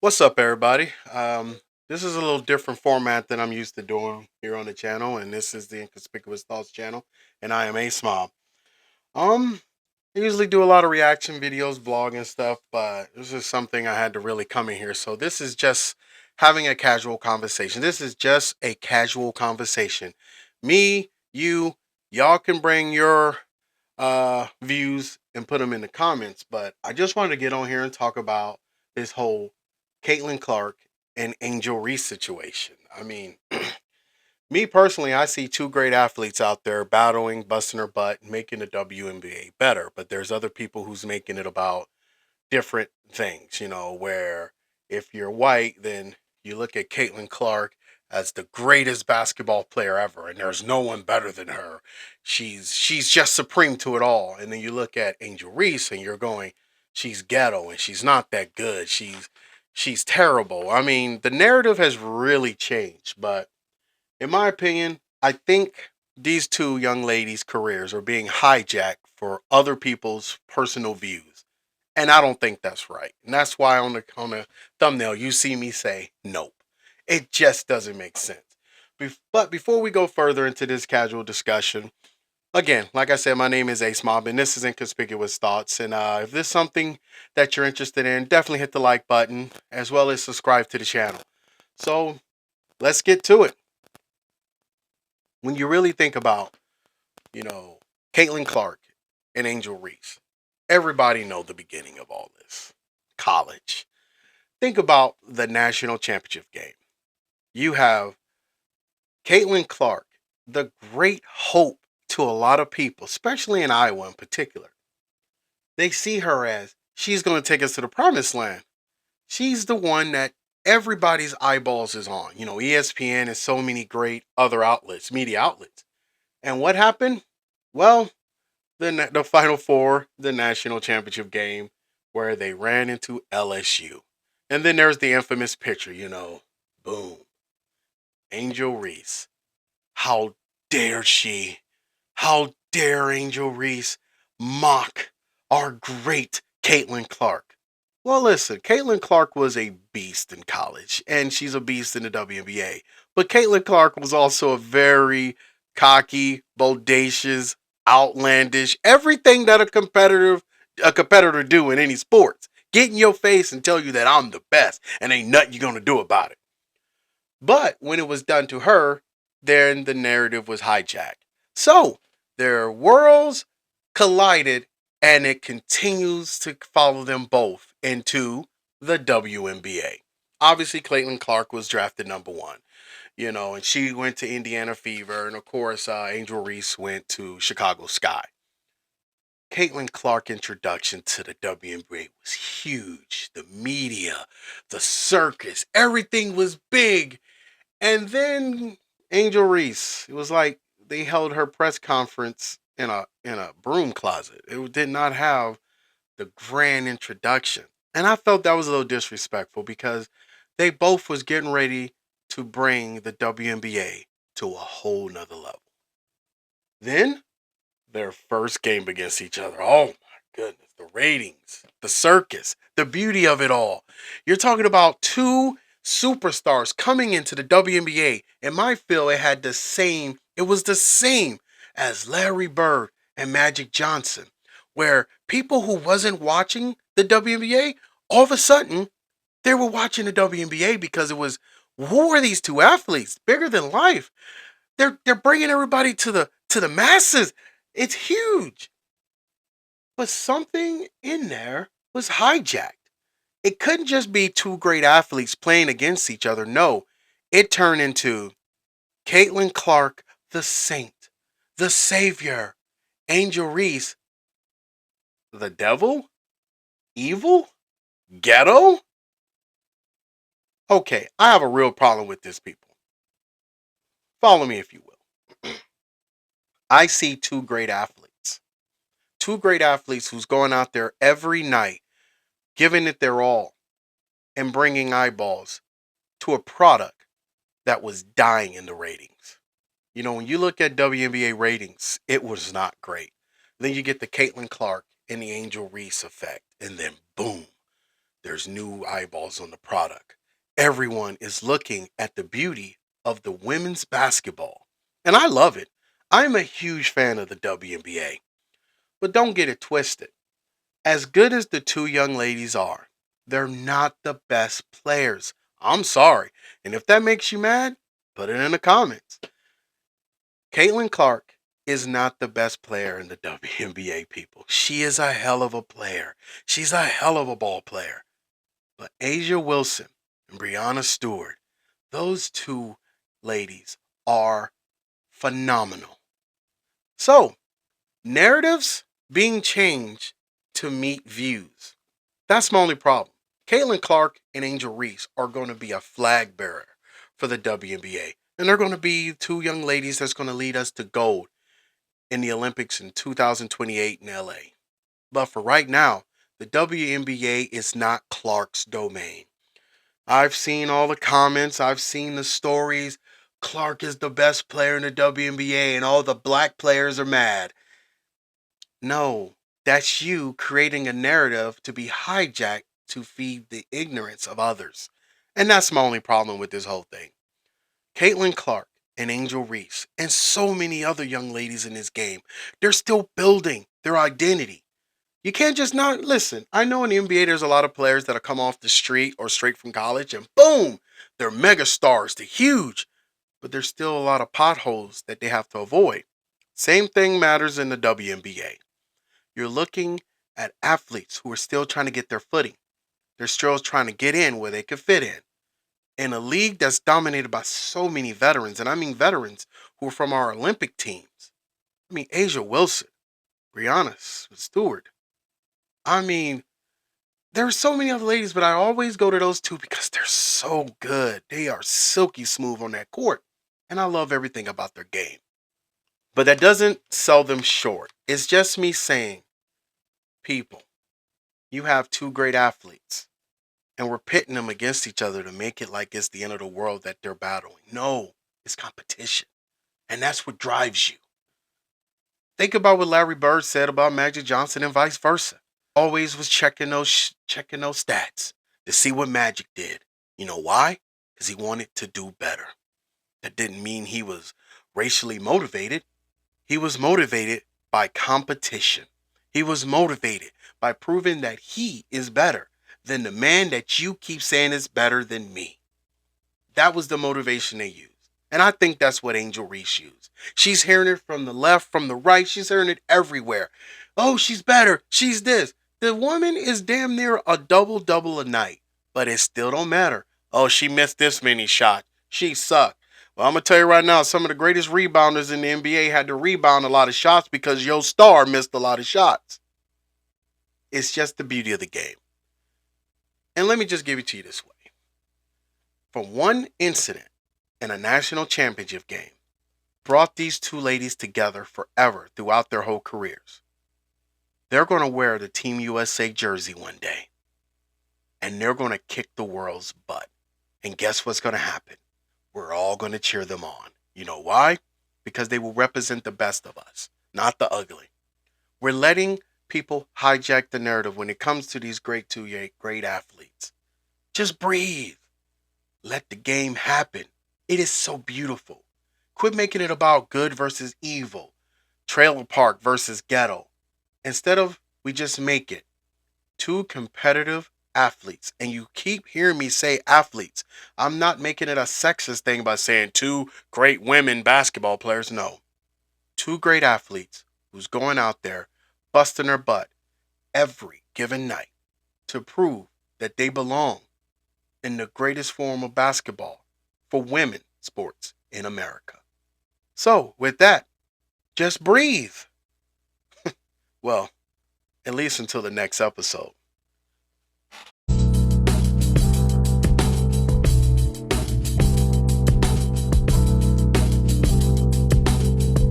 What's up, everybody? This is a little different format than I'm used to doing here on the channel, and this is the Inconspicuous Thoughts channel, and I am a Mob. Um, I usually do a lot of reaction videos, blog and stuff, but this is something I had to really come in here. So this is just having a casual conversation. This is just a casual conversation. Me, you, y'all can bring your views and put them in the comments. But I just wanted to get on here and talk about this whole Caitlin Clark and Angel Reese situation. I mean, me personally, I see two great athletes out there battling, busting their butt, making the WNBA better. But there's other people who's making it about different things, where if you're white, then you look at Caitlin Clark as the greatest basketball player ever, and there's no one better than her. She's just supreme to it all. And then you look at Angel Reese and you're going, she's ghetto and she's not that good. She's terrible. I mean, the narrative has really changed, but in my opinion, I think these two young ladies' careers are being hijacked for other people's personal views. And I don't think that's right. And that's why on the thumbnail you see me say nope. It just doesn't make sense. But before we go further into this casual discussion, again, like I said, my name is Ace Mob, and this is Inconspicuous Thoughts. And if this is something that you're interested in, definitely hit the like button as well as subscribe to the channel. So let's get to it. When you really think about, you know, Caitlin Clark and Angel Reese, everybody know the beginning of all this. College. Think about the national championship game. You have Caitlin Clark, the great hope to a lot of people, especially in Iowa in particular. They see her as she's going to take us to the promised land. She's the one that everybody's eyeballs is on. ESPN and so many great other outlets, media outlets. And what happened? Well, the Final Four, the national championship game, where they ran into LSU. And then there's the infamous picture, boom, Angel Reese. How dare she? How dare Angel Reese mock our great Caitlin Clark? Well, listen, Caitlin Clark was a beast in college, and she's a beast in the WNBA. But Caitlin Clark was also a very cocky, bodacious, outlandish, everything that a competitor do in any sports. Get in your face and tell you that I'm the best, and ain't nothing you're gonna do about it. But when it was done to her, then the narrative was hijacked. So their worlds collided, and it continues to follow them both into the WNBA. Obviously, Caitlin Clark was drafted number one, and she went to Indiana Fever, and of course, Angel Reese went to Chicago Sky. Caitlin Clark introduction to the WNBA was huge. The media, the circus, everything was big. And then Angel Reese, it was like they held her press conference in a broom closet. It did not have the grand introduction. And I felt that was a little disrespectful because they both was getting ready to bring the WNBA to a whole nother level. Then their first game against each other. Oh my goodness, the ratings, the circus, the beauty of it all. You're talking about two superstars coming into the WNBA. In my feel, it was the same as Larry Bird and Magic Johnson, where people who wasn't watching the WNBA, all of a sudden, they were watching the WNBA because it was, who are these two athletes? Bigger than life. They're bringing everybody to the masses. It's huge. But something in there was hijacked. It couldn't just be two great athletes playing against each other. No, it turned into Caitlin Clark, the saint, the savior, Angel Reese, the devil, evil, ghetto. Okay, I have a real problem with this, people. Follow me if you will. I see two great athletes who's going out there every night, giving it their all, and bringing eyeballs to a product that was dying in the ratings. When you look at WNBA ratings, it was not great. Then you get the Caitlin Clark and the Angel Reese effect, and then boom, there's new eyeballs on the product. Everyone is looking at the beauty of the women's basketball. And I love it. I'm a huge fan of the WNBA. But don't get it twisted. As good as the two young ladies are, they're not the best players. I'm sorry. And if that makes you mad, put it in the comments. Caitlin Clark is not the best player in the WNBA, people. She is a hell of a player. She's a hell of a ball player. But Asia Wilson and Breanna Stewart, those two ladies are phenomenal. So, narratives being changed to meet views. That's my only problem. Caitlin Clark and Angel Reese are going to be a flag bearer for the WNBA. And they're going to be two young ladies that's going to lead us to gold in the Olympics in 2028 in LA. But for right now, the WNBA is not Clark's domain. I've seen all the comments, I've seen the stories. Clark is the best player in the WNBA and all the black players are mad. No, that's you creating a narrative to be hijacked to feed the ignorance of others. And that's my only problem with this whole thing. Caitlin Clark and Angel Reese and so many other young ladies in this game, they're still building their identity. You can't just not listen. I know in the NBA there's a lot of players that have come off the street or straight from college and boom, they're mega stars, they're huge. But there's still a lot of potholes that they have to avoid. Same thing matters in the WNBA. You're looking at athletes who are still trying to get their footing. They're still trying to get in where they can fit in a league that's dominated by so many veterans, and I mean veterans who are from our Olympic teams. I mean, Asia Wilson, Breanna Stewart. I mean, there are so many other ladies, but I always go to those two because they're so good. They are silky smooth on that court, and I love everything about their game. But that doesn't sell them short. It's just me saying, people, you have two great athletes. And we're pitting them against each other to make it like it's the end of the world that they're battling. No, it's competition. And that's what drives you. Think about what Larry Bird said about Magic Johnson and vice versa. Always was checking those stats to see what Magic did. You know why? Because he wanted to do better. That didn't mean he was racially motivated. He was motivated by competition. He was motivated by proving that he is better than the man that you keep saying is better than me. That was the motivation they used. And I think that's what Angel Reese used. She's hearing it from the left, from the right. She's hearing it everywhere. Oh, she's better. She's this. The woman is damn near a double-double a night. But it still don't matter. Oh, she missed this many shots. She sucked. Well, I'm going to tell you right now, some of the greatest rebounders in the NBA had to rebound a lot of shots because your star missed a lot of shots. It's just the beauty of the game. And let me just give it to you this way. From one incident in a national championship game brought these two ladies together forever throughout their whole careers. They're going to wear the Team USA jersey one day. And they're going to kick the world's butt. And guess what's going to happen? We're all going to cheer them on. You know why? Because they will represent the best of us, not the ugly. We're letting people hijack the narrative when it comes to these great athletes. Just breathe. Let the game happen. It is so beautiful. Quit making it about good versus evil, trailer park versus ghetto. Instead of, we just make it two competitive athletes. And you keep hearing me say athletes. I'm not making it a sexist thing by saying two great women basketball players. No. Two great athletes who's going out there busting their butt every given night to prove that they belong in the greatest form of basketball for women sports in America. So, with that, just breathe. Well, at least until the next episode.